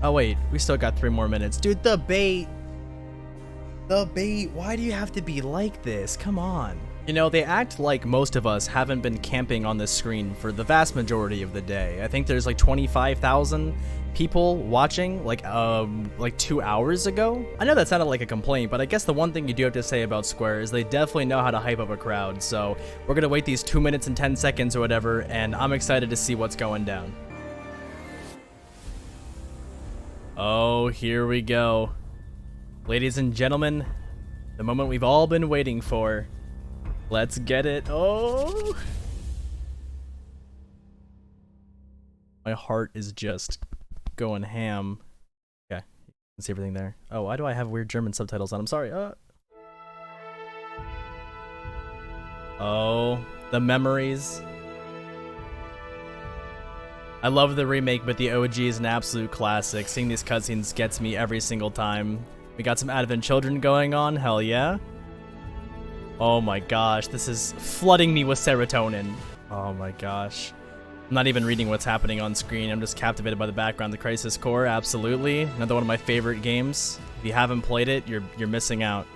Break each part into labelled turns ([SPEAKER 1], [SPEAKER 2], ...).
[SPEAKER 1] Oh wait, we still got 3 more minutes. Dude, the bait! The bait, why do you have to be like this? Come on. You know, they act like most of us haven't been camping on this screen for the vast majority of the day. I think there's like 25,000 people watching like 2 hours ago. I know that sounded like a complaint, but I guess the one thing you do have to say about Square is they definitely know how to hype up a crowd. So we're gonna wait these 2 minutes and 10 seconds or whatever, and I'm excited to see what's going down. Oh, here we go. Ladies and gentlemen, the moment we've all been waiting for. Let's get it. Oh! My heart is just going ham. Okay, you can see everything there. Oh, why do I have weird German subtitles on? I'm sorry. Oh, the memories. I love the remake, but the OG is an absolute classic. Seeing these cutscenes gets me every single time. We got some Advent Children going on, hell yeah. Oh my gosh, this is flooding me with serotonin. Oh my gosh. I'm not even reading what's happening on screen, I'm just captivated by the background. The Crisis Core, absolutely. Another one of my favorite games. If you haven't played it, you're missing out.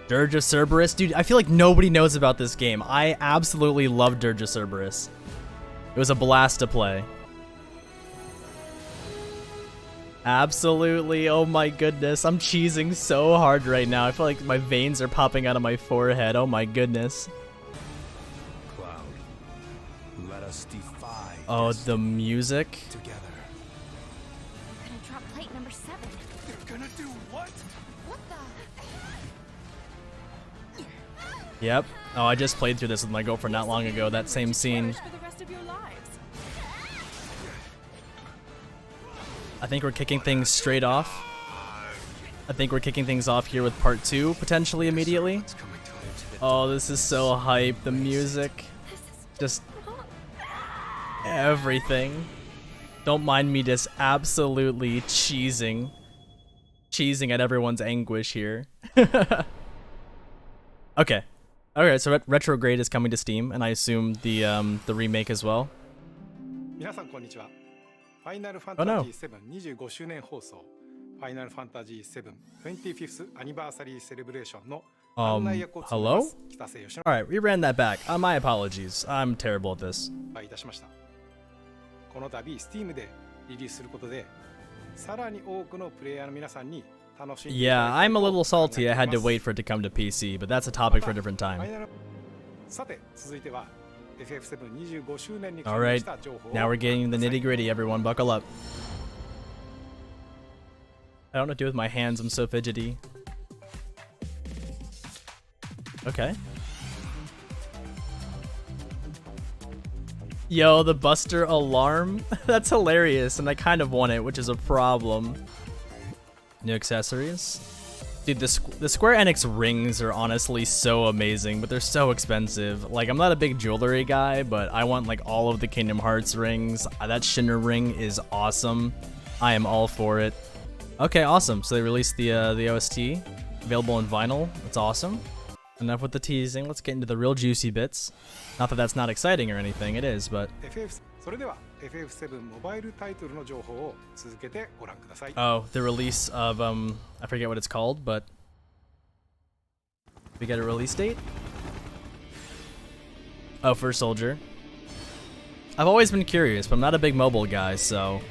[SPEAKER 1] Dirge of Cerberus, dude, I feel like nobody knows about this game. I absolutely love Dirge of Cerberus. It was a blast to play. Absolutely, oh my goodness. I'm cheesing so hard right now. I feel like my veins are popping out of my forehead. Oh my goodness.
[SPEAKER 2] Cloud, let us defy
[SPEAKER 1] the music.
[SPEAKER 2] together.
[SPEAKER 3] We're gonna drop plate number 7.
[SPEAKER 2] They're gonna do what?
[SPEAKER 3] What the?
[SPEAKER 1] Yep. Oh, I just played through this with my girlfriend not long ago. That same scene.
[SPEAKER 3] For the rest of your lives.
[SPEAKER 1] I think we're kicking things straight off. I think we're kicking things off here with part 2, potentially immediately. Oh, this is so hype. The music. Just everything. Don't mind me just absolutely cheesing. Cheesing at everyone's anguish here. Okay. Okay, so Retrograde is coming to Steam, and I assume the remake as well.
[SPEAKER 4] 皆さんこんにちは。ファイナルファン
[SPEAKER 1] Oh
[SPEAKER 4] タ
[SPEAKER 1] no.
[SPEAKER 4] ジー7 25周年放送。ファイナルファンタジー7 25th Anniversary Celebration の案内役を務めま
[SPEAKER 1] hello?
[SPEAKER 4] す北瀬義
[SPEAKER 1] Alright, we ran that back. My apologies. I'm terrible at this.
[SPEAKER 4] お会いいたしました。この度 Steam でリリースすることで、さらに多くのプレイヤーの皆さんに楽しんでいた
[SPEAKER 1] Yeah,
[SPEAKER 4] だきたい
[SPEAKER 1] I'm
[SPEAKER 4] と
[SPEAKER 1] a little
[SPEAKER 4] 考えて
[SPEAKER 1] salty. I had to
[SPEAKER 4] います
[SPEAKER 1] wait for it to come to PC, but that's a topic for a different
[SPEAKER 4] ファ
[SPEAKER 1] time.
[SPEAKER 4] イナルさて続いては FF7 25周年に関
[SPEAKER 1] All
[SPEAKER 4] 連
[SPEAKER 1] right,
[SPEAKER 4] した情報を
[SPEAKER 1] now we're getting the
[SPEAKER 4] お聞かせください
[SPEAKER 1] nitty gritty. Everyone, buckle up. I don't know what to do with my hands. I'm so fidgety. Okay. Yo, the Buster alarm? That's hilarious, and I kind of want it, which is a problem. New accessories? Dude, the Square Enix rings are honestly so amazing, but they're so expensive. Like, I'm not a big jewelry guy, but I want, like, all of the Kingdom Hearts rings. That Shinner ring is awesome. I am all for it. Okay, awesome. So they released the OST, available in vinyl. That's awesome. Enough with the teasing. Let's get into the real juicy bits. Not that that's not exciting or anything. It is, but...
[SPEAKER 4] それでは FF7 モバイルタイトルの情報を続けてご覧ください。
[SPEAKER 1] Oh, the release of, I forget what it's called, but... We get a release date? Oh, First Soldier. I've always been curious, but I'm not a big mobile guy, so...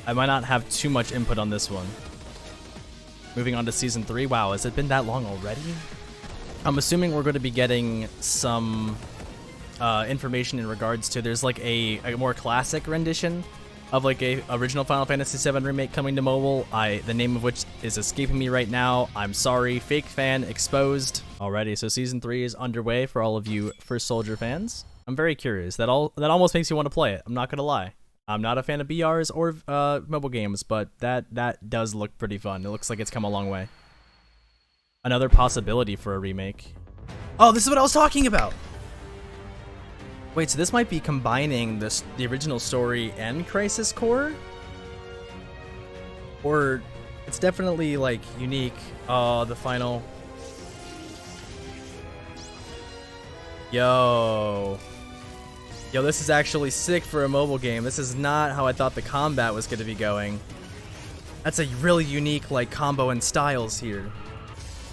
[SPEAKER 1] I might not have too much input on this one. Moving on to Season 3. Wow, has it been that long already? I'm assuming we're going to be getting some information in regards to... There's like a more classic rendition of like a original Final Fantasy VII remake coming to mobile. The name of which is escaping me right now. I'm sorry. Fake fan exposed. Alrighty, so Season 3 is underway for all of you First Soldier fans. I'm very curious. That almost makes me want to play it. I'm not going to lie. I'm not a fan of BRs or mobile games, but that does look pretty fun. It looks like it's come a long way. Another possibility for a remake. Oh, this is what I was talking about! Wait, so this might be combining the original story and Crisis Core? Or it's definitely like unique. Oh, the final... Yo, this is actually sick for a mobile game. This is not how I thought the combat was going to be going. That's a really unique like combo and styles here.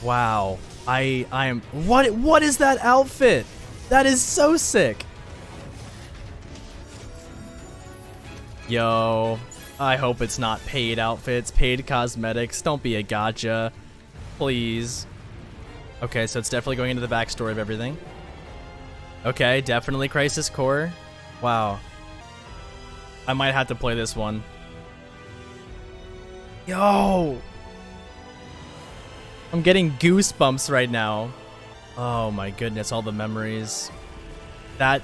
[SPEAKER 1] Wow. I am what is that outfit? That is so sick. Yo, I hope it's not paid outfits, paid cosmetics. Don't be a gotcha. Please. Okay, so it's definitely going into the backstory of everything. Okay, definitely Crisis Core. Wow. I might have to play this one. Yo! I'm getting goosebumps right now. Oh my goodness, all the memories.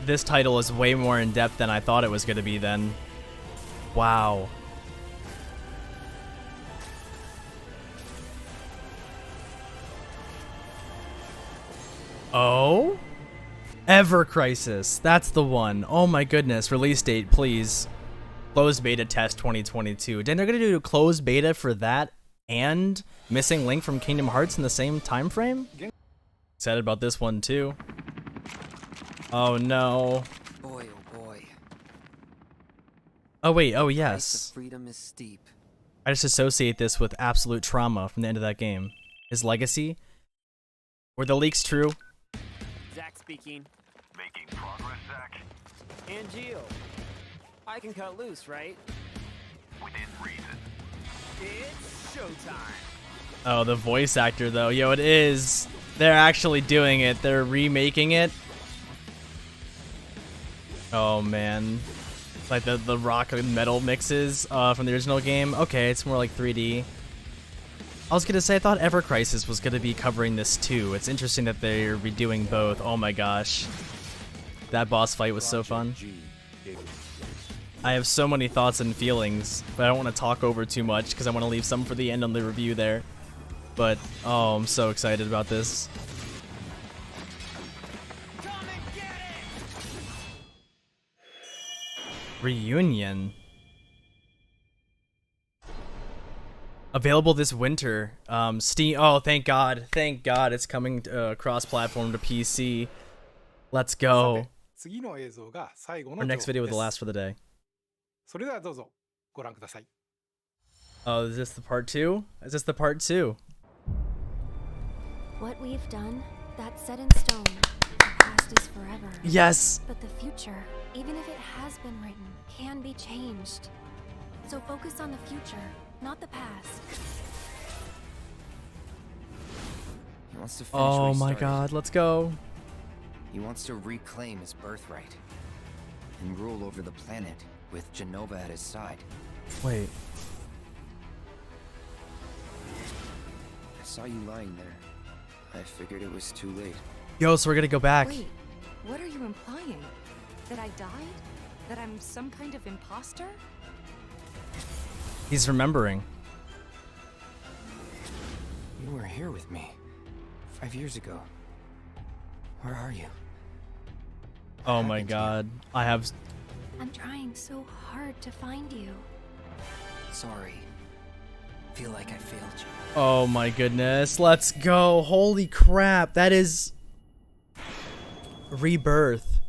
[SPEAKER 1] This title is way more in depth than I thought it was going to be then. Wow. Oh? Ever Crisis. That's the one. Oh my goodness. Release date, please. Closed beta test 2022. Then they're going to do a closed beta for that and Missing Link from Kingdom Hearts in the same time frame? Excited about this one too. Oh no.
[SPEAKER 5] Boy, oh boy.
[SPEAKER 1] Oh wait, oh
[SPEAKER 5] The price
[SPEAKER 1] yes.
[SPEAKER 5] of freedom is steep.
[SPEAKER 1] I just associate this with absolute trauma from the end of that game. His legacy? Were the leaks true?
[SPEAKER 6] Zach speaking.
[SPEAKER 2] Making progress, Zach.
[SPEAKER 6] And Gio. I can cut loose, right?
[SPEAKER 2] Within reason.
[SPEAKER 6] It's showtime.
[SPEAKER 1] Oh, the voice actor though. Yo, it is. They're actually doing it. They're remaking it. Oh man. Like the rock and metal mixes from the original game. Okay, it's more like 3D. I was gonna say I thought Ever Crisis was gonna be covering this too. It's interesting that they're redoing both. Oh my gosh. That boss fight was so fun. I have so many thoughts and feelings, but I don't want to talk over too much because I want to leave some for the end on the review there. But, oh, I'm so excited about this.
[SPEAKER 6] Come and get it!
[SPEAKER 1] Reunion. Available this winter. Steam. Oh, thank God. Thank God it's coming cross-platform to PC. Let's go.
[SPEAKER 4] 次の映像が最後の
[SPEAKER 1] Our
[SPEAKER 4] 情
[SPEAKER 1] next
[SPEAKER 4] 報
[SPEAKER 1] video
[SPEAKER 4] で
[SPEAKER 1] with the
[SPEAKER 4] す。
[SPEAKER 1] last for the day.
[SPEAKER 4] それではどうぞご覧ください。
[SPEAKER 1] Oh, is this the part 2? Is this the part 2?
[SPEAKER 3] What we've done, that's set in stone. The past is forever.
[SPEAKER 1] Yes.
[SPEAKER 3] But the future, even if it has been written, can be changed. So focus on the future, not the past.
[SPEAKER 5] He wants to finish
[SPEAKER 1] Oh
[SPEAKER 5] what he
[SPEAKER 1] my
[SPEAKER 5] started.
[SPEAKER 1] God, let's go.
[SPEAKER 5] He wants to reclaim his birthright and rule over the planet with Genova at his side.
[SPEAKER 1] Wait.
[SPEAKER 5] I saw you lying there. I figured it was too late.
[SPEAKER 1] Yo, so we're gonna go back.
[SPEAKER 7] Wait, what are you implying? That I died? That I'm some kind of imposter?
[SPEAKER 1] He's remembering.
[SPEAKER 5] You were here with me 5 years ago. Where are you?
[SPEAKER 1] Oh my God. I have...
[SPEAKER 3] I'm trying so hard to find you.
[SPEAKER 5] Sorry. Feel like I failed you.
[SPEAKER 1] Oh my goodness. Let's go. Holy crap. That is... Rebirth.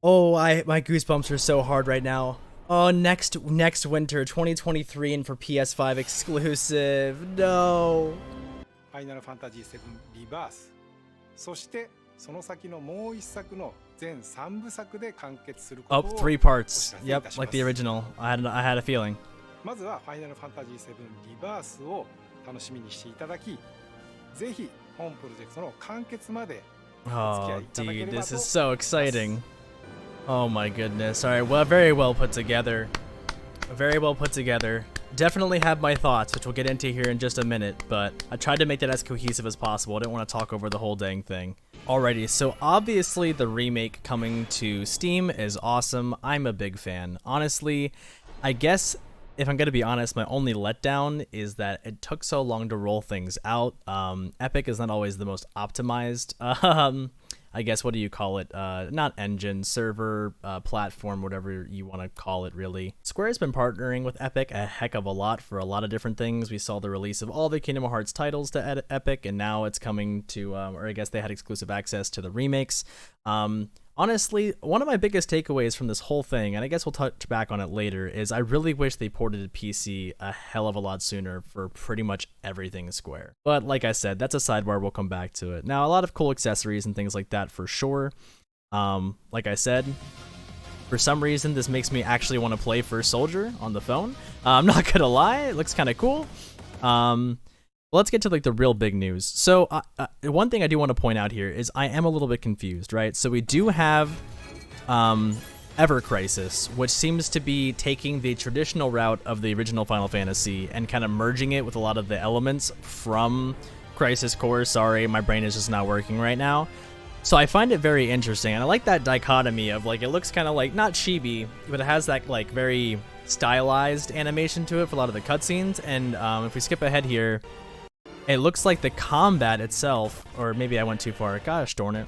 [SPEAKER 1] Oh, my goosebumps are so hard right now. Oh, next winter, 2023, and for PS5 exclusive. No.
[SPEAKER 4] ファイナルファンタジー7リバース。そしてその先のもう一作の全3部作で完結することを
[SPEAKER 1] Oh, 3 parts.
[SPEAKER 4] お知らせいた
[SPEAKER 1] Yep,
[SPEAKER 4] します。
[SPEAKER 1] like the original. I had a feeling.
[SPEAKER 4] まずはファイナルファンタジー7リバースを楽しみにしていただき、ぜひ本プロジェクトの完結まで
[SPEAKER 1] Oh, dude, this is so exciting. Oh my goodness. All right, well, very well put together. Very well put together. Definitely have my thoughts, which we'll get into here in just a minute, but I tried to make that as cohesive as possible. I didn't want to talk over the whole dang thing. Alrighty, so obviously the remake coming to Steam is awesome. I'm a big fan. Honestly, I guess if I'm going to be honest, my only letdown is that it took so long to roll things out. Epic is not always the most optimized. I guess, what do you call it? Not engine, server, platform, whatever you want to call it, really. Square has been partnering with Epic a heck of a lot for a lot of different things. We saw the release of all the Kingdom Hearts titles to Epic, and now it's coming to, or I guess they had exclusive access to the remakes. Honestly, one of my biggest takeaways from this whole thing, and I guess we'll touch back on it later, is I really wish they ported to PC a hell of a lot sooner for pretty much everything Square. But like I said, that's a sidebar, we'll come back to it. Now, a lot of cool accessories and things like that for sure. Like I said, for some reason, this makes me actually want to play First Soldier on the phone. I'm not gonna lie, it looks kind of cool. Let's get to like the real big news. So one thing I do want to point out here is I am a little bit confused, right? So we do have Ever Crisis, which seems to be taking the traditional route of the original Final Fantasy and kind of merging it with a lot of the elements from Crisis Core. Sorry, my brain is just not working right now. So I find it very interesting, and I like that dichotomy of like, it looks kind of like, not chibi, but it has that like very stylized animation to it for a lot of the cutscenes. And if we skip ahead here, it looks like the combat itself, or maybe I went too far, gosh darn it.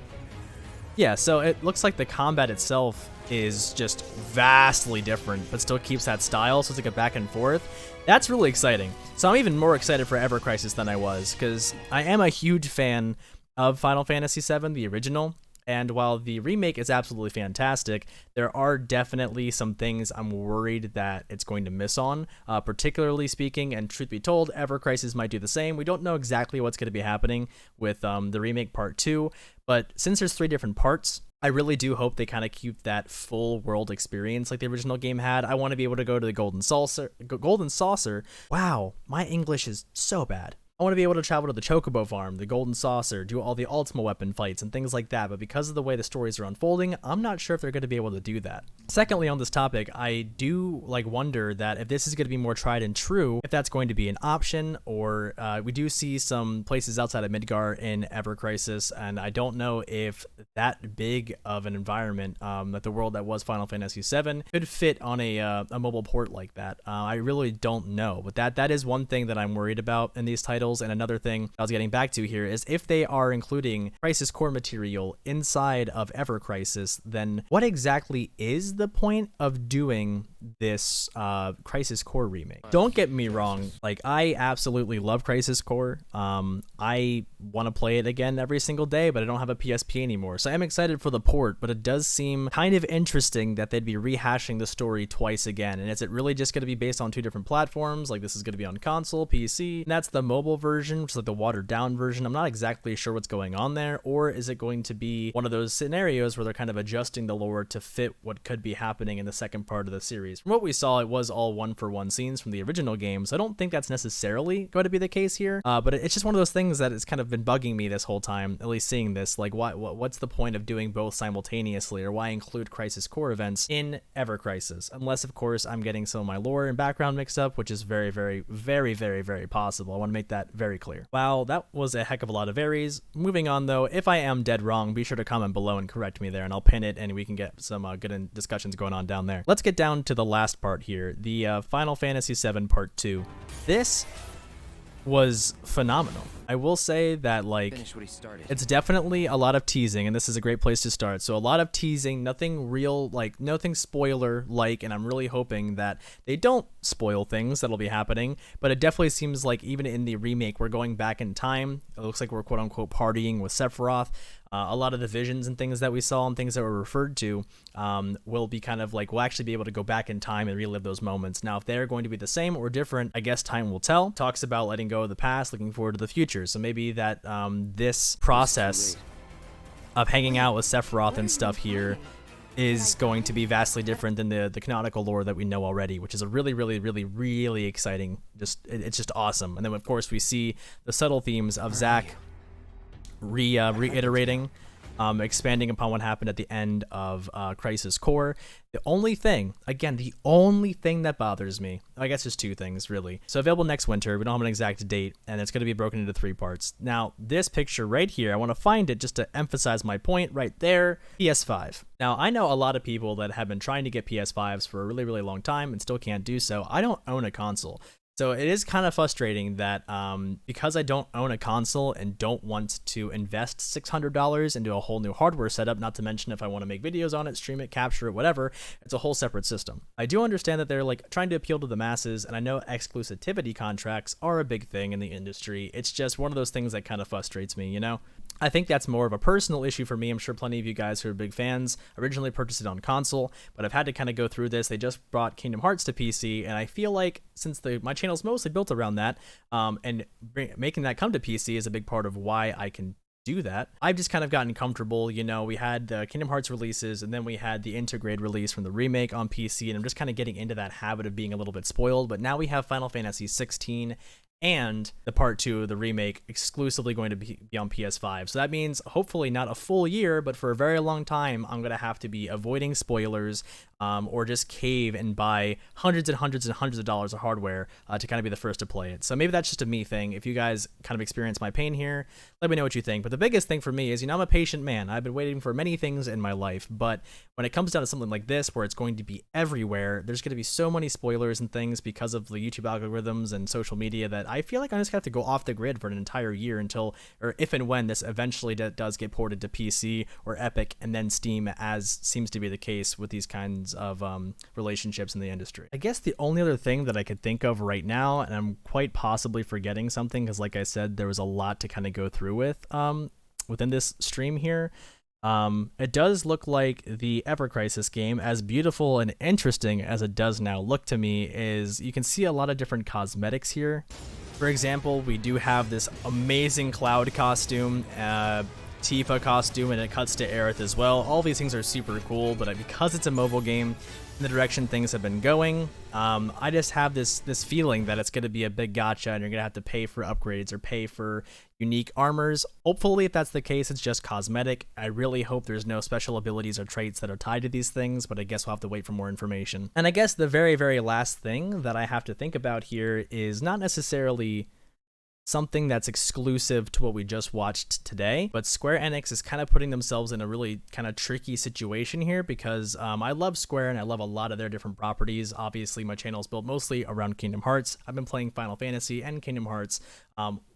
[SPEAKER 1] Yeah, so it looks like the combat itself is just vastly different, but still keeps that style, so it's like a back and forth. That's really exciting. So I'm even more excited for Ever Crisis than I was, because I am a huge fan of Final Fantasy VII, the original, and while the remake is absolutely fantastic, there are definitely some things I'm worried that it's going to miss on, particularly speaking, and truth be told, Ever Crisis might do the same. We don't know exactly what's going to be happening with the remake part 2, but since there's 3 different parts, I really do hope they kind of keep that full world experience like the original game had. I want to be able to go to the Golden Saucer. Wow, my English is so bad. I want to be able to travel to the Chocobo Farm, the Golden Saucer, do all the Ultima weapon fights and things like that, but because of the way the stories are unfolding, I'm not sure if they're going to be able to do that. Secondly, on this topic, I do wonder that if this is going to be more tried and true, if that's going to be an option, or we do see some places outside of Midgar in Ever Crisis, and I don't know if that big of an environment, that the world that was Final Fantasy VII, could fit on a mobile port like that. I really don't know, but that is one thing that I'm worried about in these titles. And another thing I was getting back to here is if they are including Crisis Core material inside of Ever Crisis, then what exactly is the point of doing this Crisis Core remake? Don't get me wrong, like I absolutely love Crisis Core. I want to play it again every single day, but I don't have a PSP anymore, so I'm excited for the port, but it does seem kind of interesting that they'd be rehashing the story twice again. And is it really just going to be based on 2 different platforms? Like this is going to be on console, PC, and that's the mobile version, which is like the watered down version. I'm not exactly sure what's going on there. Or is it going to be one of those scenarios where they're kind of adjusting the lore to fit what could be happening in the second part of the series? From what we saw, it was all 1-for-1 scenes from the original game, so I don't think that's necessarily going to be the case here, but it's just one of those things that has kind of been bugging me this whole time, at least seeing this. Like what's the point of doing both simultaneously, or why include Crisis Core events in Ever Crisis? Unless of course I'm getting some of my lore and background mixed up, which is very, very, very, very, very possible. I want to make that very clear. Wow, that was a heck of a lot of varies. Moving on though, if I am dead wrong, be sure to comment below and correct me there, and I'll pin it and we can get some good discussions going on down there. Let's get down to the last part here, the Final Fantasy VII Part 2. This was phenomenal. I will say that like it's definitely a lot of teasing, and this is a great place to start. So a lot of teasing, nothing real, like nothing spoiler like, and I'm really hoping that they don't spoil things that'll be happening, but it definitely seems like even in the remake we're going back in time. It looks like we're quote unquote partying with Sephiroth. A lot of the visions and things that we saw and things that were referred to will be kind of like, we'll actually be able to go back in time and relive those moments. Now, if they're going to be the same or different, I guess time will tell. Talks about letting go of the past, looking forward to the future. So maybe that this process of hanging out with Sephiroth and stuff here is going to be vastly different than the canonical lore that we know already, which is a really, really, really, really exciting. It's just awesome. And then of course we see the subtle themes of Zack reiterating, expanding upon what happened at the end of Crisis Core. The only thing that bothers me, I guess there's 2 things really. So available next winter, we don't have an exact date, and it's going to be broken into 3 parts. Now this picture right here, I want to find it just to emphasize my point right there. PS5. Now I know a lot of people that have been trying to get PS5s for a really, really long time and still can't do so. I don't own a console. So it is kind of frustrating that because I don't own a console and don't want to invest $600 into a whole new hardware setup, not to mention if I want to make videos on it, stream it, capture it, whatever, it's a whole separate system. I do understand that they're like trying to appeal to the masses, and I know exclusivity contracts are a big thing in the industry. It's just one of those things that kind of frustrates me, you know? I think that's more of a personal issue for me. I'm sure plenty of you guys who are big fans originally purchased it on console, but I've had to kind of go through this. They just brought Kingdom Hearts to PC, and I feel like since my channel's mostly built around that, and making that come to PC is a big part of why I can do that. I've just kind of gotten comfortable. You know, we had the Kingdom Hearts releases, and then we had the integrated release from the remake on PC, and I'm just kind of getting into that habit of being a little bit spoiled. But now we have Final Fantasy 16 and the part 2 of the remake exclusively going to be on PS5. So that means hopefully not a full year, but for a very long time, I'm going to have to be avoiding spoilers, or just cave and buy hundreds and hundreds and hundreds of dollars of hardware to kind of be the first to play it. So maybe that's just a me thing. If you guys kind of experience my pain here, let me know what you think. But the biggest thing for me is, you know, I'm a patient man. I've been waiting for many things in my life, but when it comes down to something like this, where it's going to be everywhere, there's going to be so many spoilers and things because of the YouTube algorithms and social media that I feel like I just have to go off the grid for an entire year until, or if and when this eventually does get ported to PC or Epic and then Steam, as seems to be the case with these kinds of relationships in the industry. I guess the only other thing that I could think of right now, and I'm quite possibly forgetting something because like I said, there was a lot to kind of go through with within this stream here. It does look like the Ever Crisis game, as beautiful and interesting as it does now look to me, is you can see a lot of different cosmetics here. For example, we do have this amazing Cloud costume, Tifa costume, and it cuts to Aerith as well. All these things are super cool, but because it's a mobile game, the direction things have been going, I just have this feeling that it's going to be a big gacha and you're going to have to pay for upgrades or pay for unique armors. Hopefully, if that's the case, it's just cosmetic. I really hope there's no special abilities or traits that are tied to these things, but I guess we'll have to wait for more information. And I guess the very, very last thing that I have to think about here is not necessarily something that's exclusive to what we just watched today, but Square Enix is kind of putting themselves in a really kind of tricky situation here because I love Square and I love a lot of their different properties. Obviously, my channel is built mostly around Kingdom Hearts. I've been playing Final Fantasy and Kingdom Hearts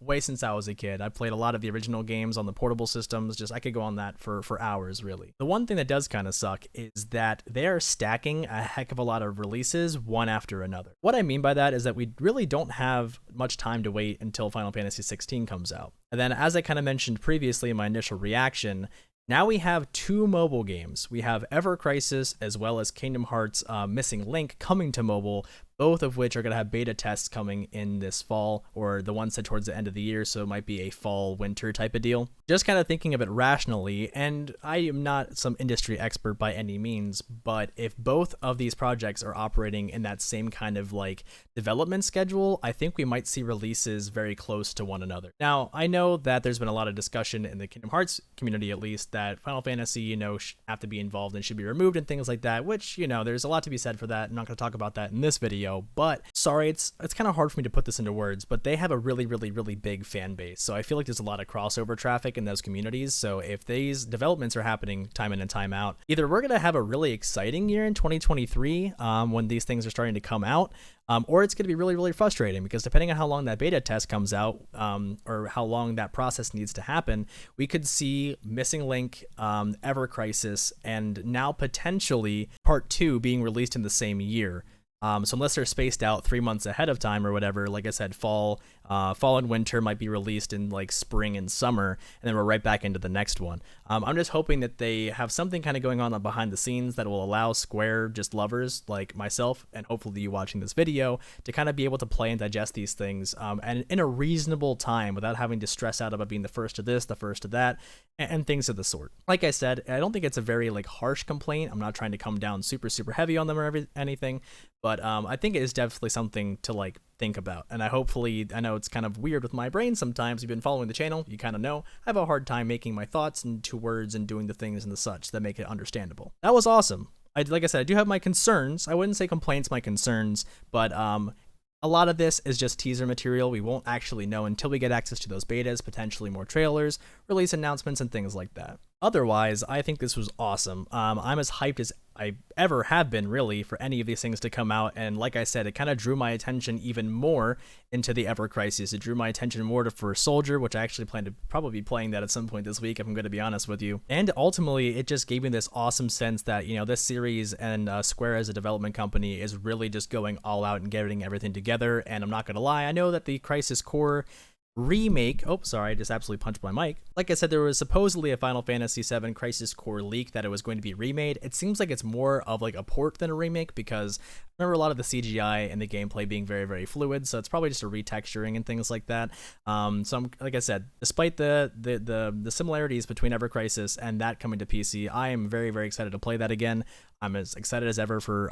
[SPEAKER 1] way since I was a kid. I played a lot of the original games on the portable systems. Just I could go on that for hours, really. The one thing that does kind of suck is that they are stacking a heck of a lot of releases one after another. What I mean by that is that we really don't have much time to wait until Final Fantasy 16 comes out. And then, as I kind of mentioned previously in my initial reaction, now we have 2 mobile games. We have Ever Crisis as well as Kingdom Hearts Missing Link coming to mobile, both of which are going to have beta tests coming in this fall, or the one said towards the end of the year, so it might be a fall-winter type of deal. Just kind of thinking of it rationally, and I am not some industry expert by any means, but if both of these projects are operating in that same kind of like development schedule, I think we might see releases very close to one another. Now, I know that there's been a lot of discussion in the Kingdom Hearts community, at least, that Final Fantasy, you know, should have to be involved and should be removed and things like that, which, you know, there's a lot to be said for that. I'm not going to talk about that in this video, but sorry, it's kind of hard for me to put this into words, but they have a really, really, really big fan base. So I feel like there's a lot of crossover traffic in those communities. So if these developments are happening time in and time out, either we're going to have a really exciting year in 2023 when these things are starting to come out, or it's going to be really, really frustrating because depending on how long that beta test comes out, or how long that process needs to happen, we could see Missing Link, Ever Crisis, and now potentially Part 2 being released in the same year. So unless they're spaced out 3 months ahead of time or whatever, like I said, fall and winter might be released in like spring and summer, and then we're right back into the next one. I'm just hoping that they have something kind of going on behind the scenes that will allow Square just lovers like myself, and hopefully you watching this video, to kind of be able to play and digest these things and in a reasonable time without having to stress out about being the first to this, the first to that, and things of the sort. Like I said, I don't think it's a very like harsh complaint. I'm not trying to come down super, super heavy on them or anything, but I think it is definitely something to like think about. And I know it's kind of weird with my brain sometimes. You've been following the channel, you kind of know I have a hard time making my thoughts into words and doing the things and the such that make it understandable. That was awesome. Like I said, I do have my concerns. I wouldn't say complaints, my concerns, but a lot of this is just teaser material. We won't actually know until we get access to those betas, potentially more trailers, release announcements, and things like that. Otherwise, I think this was awesome. I'm as hyped as I ever have been, really, for any of these things to come out. And like I said, it kind of drew my attention even more into the Ever Crisis. It drew my attention more to First Soldier, which I actually plan to probably be playing that at some point this week, if I'm going to be honest with you. And ultimately, it just gave me this awesome sense that, you know, this series and Square as a development company is really just going all out and getting everything together. And I'm not going to lie, I know that the Crisis Core remake. Oh, sorry, I just absolutely punched my mic. Like I said, there was supposedly a Final Fantasy VII Crisis Core leak that it was going to be remade. It seems like it's more of like a port than a remake, because I remember a lot of the CGI and the gameplay being very, very fluid, so it's probably just a retexturing and things like that. Like I said, despite the similarities between Ever Crisis and that coming to PC, I am very, very excited to play that again. I'm as excited as ever for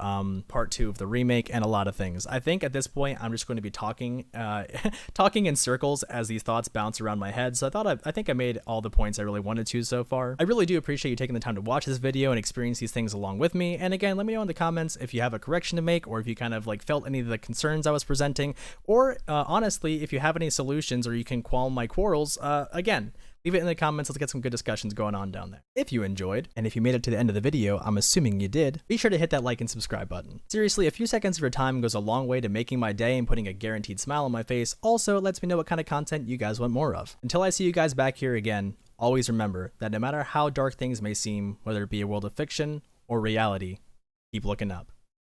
[SPEAKER 1] part 2 of the remake and a lot of things. I think at this point I'm just going to be talking talking in circles as these thoughts bounce around my head. So I think I made all the points I really wanted to so far. I really do appreciate you taking the time to watch this video and experience these things along with me. And again, let me know in the comments if you have a correction to make, or if you kind of like felt any of the concerns I was presenting, or honestly, if you have any solutions or you can quell my quarrels. Again, leave it in the comments. Let's get some good discussions going on down there. If you enjoyed, and if you made it to the end of the video, I'm assuming you did, be sure to hit that like and subscribe button. Seriously, a few seconds of your time goes a long way to making my day and putting a guaranteed smile on my face. Also, it lets me know what kind of content you guys want more of. Until I see you guys back here again, always remember that no matter how dark things may seem, whether it be a world of fiction or reality, keep looking up.